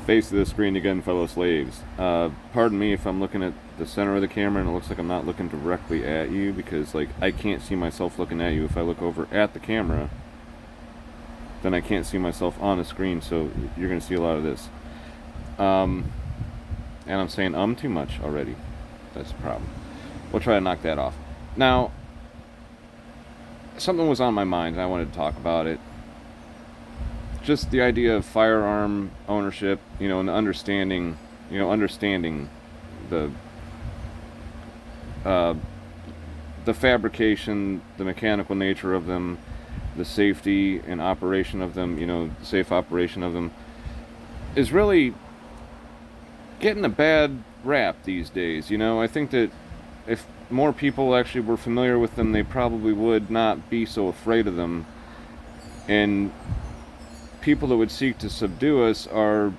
Face of the screen again, fellow slaves. Pardon me if I'm looking at the center of the camera and it looks like I'm not looking directly at you, because like I can't see myself looking at you. If I look over at the camera, then I can't see myself on the screen, so you're going to see a lot of this. And I'm saying too much already. That's the problem. We'll try to knock that off. Now, something was on my mind and I wanted to talk about it. Just the idea of firearm ownership, and understanding the the fabrication, the mechanical nature of them, the safety and operation of them, safe operation of them, is really getting a bad rap these days. I think that if more people actually were familiar with them, they probably would not be so afraid of them. And people that would seek to subdue us are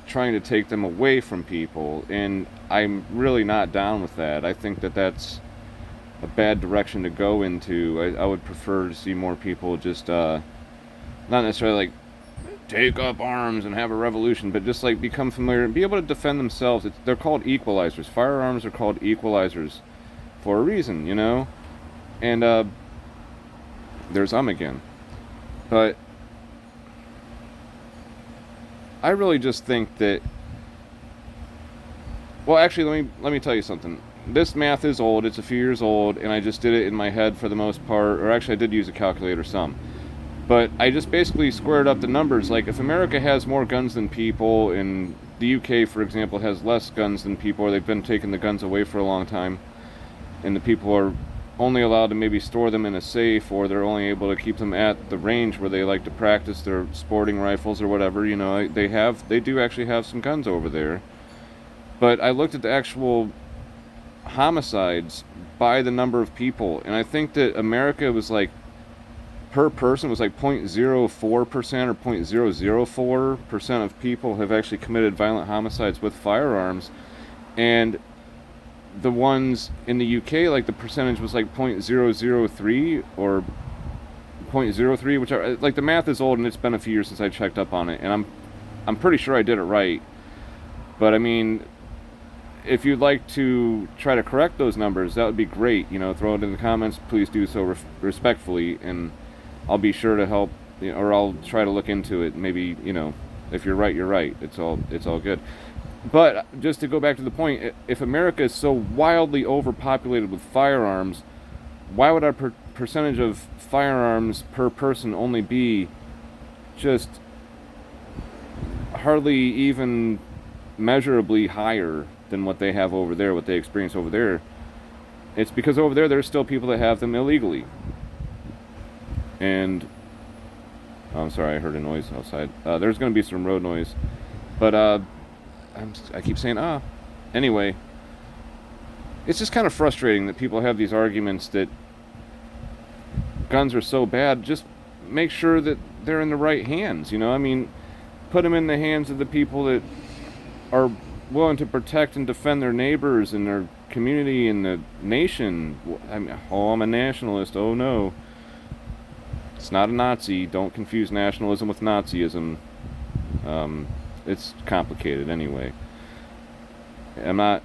trying to take them away from people, and I'm really not down with that. I think that that's a bad direction to go into. I would prefer to see more people just not necessarily like take up arms and have a revolution, but just like become familiar and be able to defend themselves. They're called equalizers. Firearms are called equalizers for a reason, and there's again. But I really just think that, well, actually, let me tell you something. This math is old. It's a few years old, and I just did it in my head for the most part. Or actually, I did use a calculator some. But I just basically squared up the numbers. Like, if America has more guns than people, and the UK, for example, has less guns than people, or they've been taking the guns away for a long time, and the people are only allowed to maybe store them in a safe, or they're only able to keep them at the range where they like to practice their sporting rifles or whatever, they do actually have some guns over there. But I looked at the actual homicides by the number of people, and I think that America was like, per person was like 0.04% or 0.004% of people have actually committed violent homicides with firearms. And the ones in the UK, like the percentage was like 0.003 or 0.03, which like the math is old and it's been a few years since I checked up on it, and I'm pretty sure I did it right. But I mean, if you'd like to try to correct those numbers, that would be great. Throw it in the comments. Please do so respectfully, and I'll be sure to help, or I'll try to look into it. Maybe, if you're right, you're right. It's all good. But just to go back to the point, if America is so wildly overpopulated with firearms, why would our percentage of firearms per person only be just hardly even measurably higher than what they have over there, what they experience over there? It's because over there's still people that have them illegally. And I'm sorry, I heard a noise outside. There's going to be some road noise, but I keep saying anyway, it's just kind of frustrating that people have these arguments that guns are so bad. Just make sure that they're in the right hands. I mean, put them in the hands of the people that are willing to protect and defend their neighbors and their community and the nation. I'm a nationalist. Oh no, it's not a Nazi. Don't confuse nationalism with Nazism. It's complicated anyway. I'm not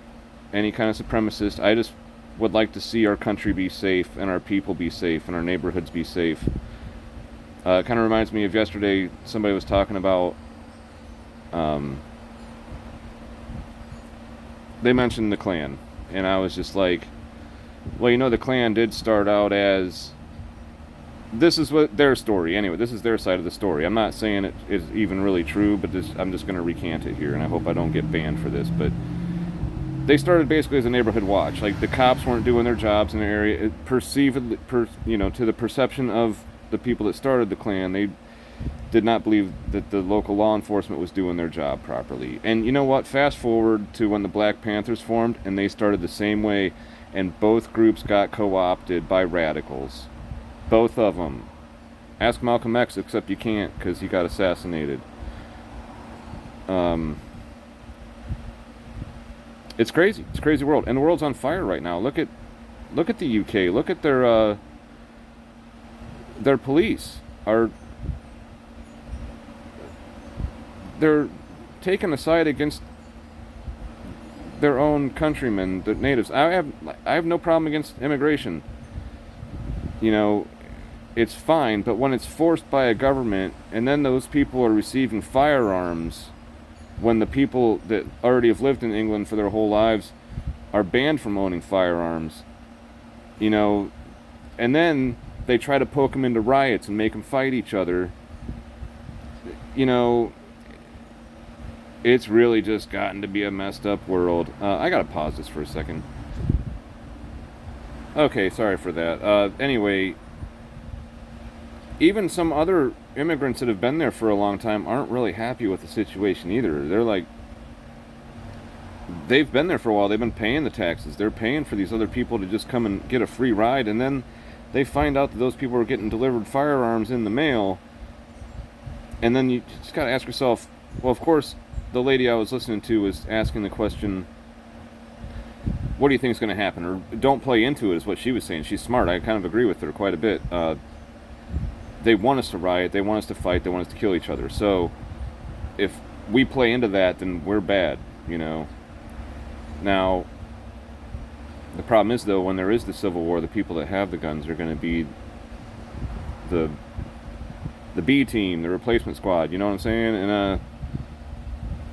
any kind of supremacist. I just would like to see our country be safe and our people be safe and our neighborhoods be safe. It kind of reminds me of yesterday. Somebody was talking about, they mentioned the Klan, and I was just like, well, the Klan did start out as, this is what their story, anyway, this is their side of the story. I'm not saying it is even really true, but I'm just going to recant it here, and I hope I don't get banned for this, but they started basically as a neighborhood watch. Like, the cops weren't doing their jobs in the area, to the perception of the people that started the Klan, they did not believe that the local law enforcement was doing their job properly. And you know what? Fast forward to when the Black Panthers formed, and they started the same way, and both groups got co-opted by radicals. Both of them. Ask Malcolm X, except you can't because he got assassinated. It's crazy. It's a crazy world, and the world's on fire right now. Look at the UK. Look at their police. They're taking a side against their own countrymen, the natives. I have no problem against immigration. You know, it's fine, but when it's forced by a government, and then those people are receiving firearms, when the people that already have lived in England for their whole lives are banned from owning firearms, you know, and then they try to poke them into riots and make them fight each other, you know, it's really just gotten to be a messed up world. I gotta pause this for a second. Okay, sorry for that. Anyway, even some other immigrants that have been there for a long time aren't really happy with the situation either. They're like, they've been there for a while, they've been paying the taxes, they're paying for these other people to just come and get a free ride, and then they find out that those people are getting delivered firearms in the mail, and then you just gotta ask yourself, well, of course, the lady I was listening to was asking the question, what do you think is going to happen? Or don't play into it, is what she was saying. She's smart. I kind of agree with her quite a bit. They want us to riot, they want us to fight, they want us to kill each other. So if we play into that, then we're bad, you know. Now, the problem is, though, when there is the Civil War, the people that have the guns are going to be the B team, the replacement squad, you know what I'm saying? And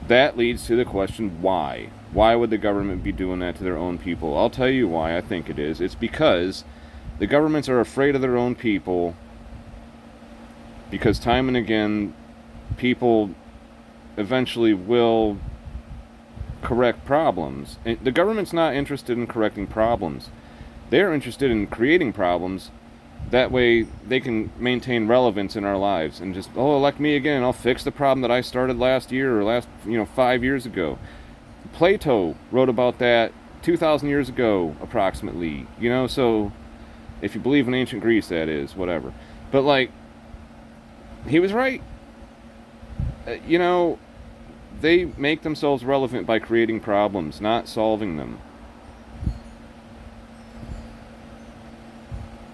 that leads to the question, why? Why would the government be doing that to their own people? I'll tell you why I think it is. It's because the governments are afraid of their own people, because time and again, people eventually will correct problems. And the government's not interested in correcting problems. They're interested in creating problems. That way they can maintain relevance in our lives and just, oh, elect me again, I'll fix the problem that I started last year or last, 5 years ago. Plato wrote about that 2,000 years ago, approximately. So if you believe in ancient Greece, that is, whatever. But, like, he was right. They make themselves relevant by creating problems, not solving them.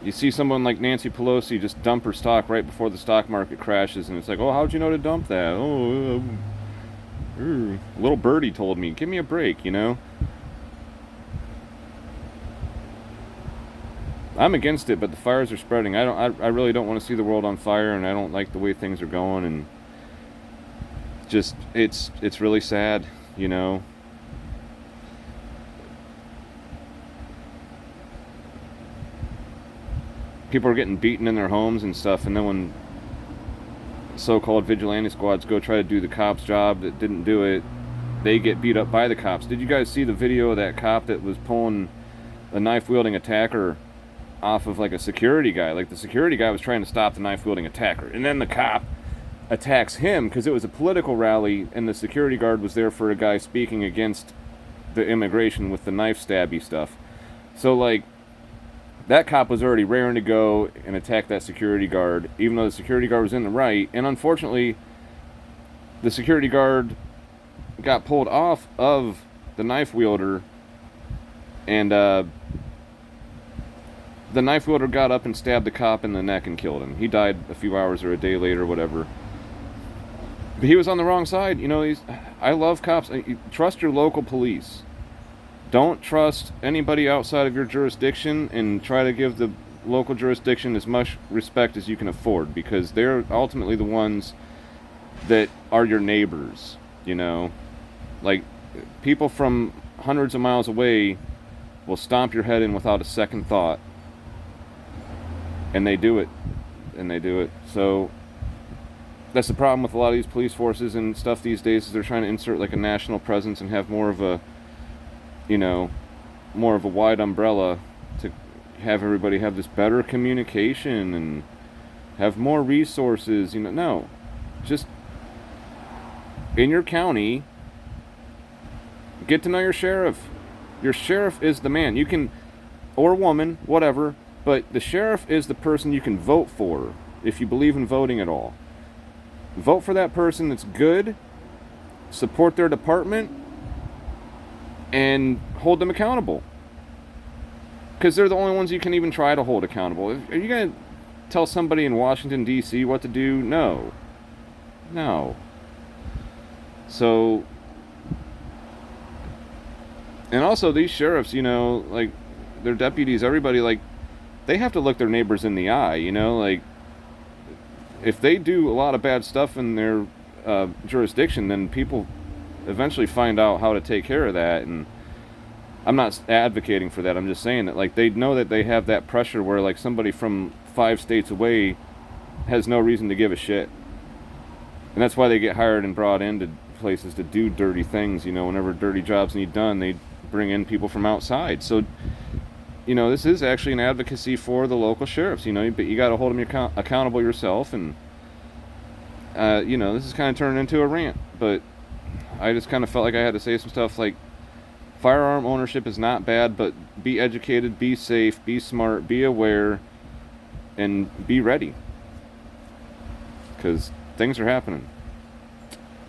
You see someone like Nancy Pelosi just dump her stock right before the stock market crashes, and it's like, oh, how'd you know to dump that? Oh, a little birdie told me. Give me a break, I'm against it, but the fires are spreading. I really don't want to see the world on fire, and I don't like the way things are going, and just it's really sad, People are getting beaten in their homes and stuff, and then when so-called vigilante squads go try to do the cop's job that didn't do it, they get beat up by the cops. Did you guys see the video of that cop that was pulling a knife-wielding attacker off of like a security guy? Like, the security guy was trying to stop the knife-wielding attacker, and then the cop attacks him because it was a political rally, and the security guard was there for a guy speaking against the immigration with the knife stabby stuff. So, like, that cop was already raring to go and attack that security guard, even though the security guard was in the right. And unfortunately, the security guard got pulled off of the knife wielder, and the knife wielder got up and stabbed the cop in the neck and killed him. He died a few hours or a day later, whatever. But he was on the wrong side. I love cops. Trust your local police. Don't trust anybody outside of your jurisdiction, and try to give the local jurisdiction as much respect as you can afford, because they're ultimately the ones that are your neighbors, Like, people from hundreds of miles away will stomp your head in without a second thought. And they do it. So that's the problem with a lot of these police forces and stuff these days, is they're trying to insert like a national presence and have more of a wide umbrella to have everybody have this better communication and have more resources. No, just in your county, get to know your sheriff. Your sheriff is the man. You can, or woman, whatever, but the sheriff is the person you can vote for if you believe in voting at all. Vote for that person that's good, support their department, and hold them accountable. Because they're the only ones you can even try to hold accountable. Are you going to tell somebody in Washington, D.C. what to do? No. So, and also these sheriffs, you know, like their deputies, everybody, like they have to look their neighbors in the eye, you know, like if they do a lot of bad stuff in their jurisdiction, then people eventually find out how to take care of that. And I'm not advocating for that. I'm just saying that, like, they know that they have that pressure where, like, somebody from 5 states away has no reason to give a shit. And that's why they get hired and brought into places to do dirty things. You know, whenever dirty jobs need done, they bring in people from outside. So, you know, this is actually an advocacy for the local sheriffs, you know, but you got to hold them accountable yourself. And, you know, this is kind of turning into a rant, but I just kind of felt like I had to say some stuff like, firearm ownership is not bad, but be educated, be safe, be smart, be aware, and be ready. Because things are happening.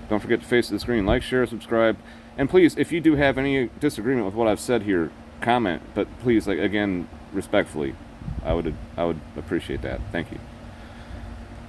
Don't forget to face the screen. Like, share, subscribe. And please, if you do have any disagreement with what I've said here, comment. But please, like, again, respectfully, I would appreciate that. Thank you.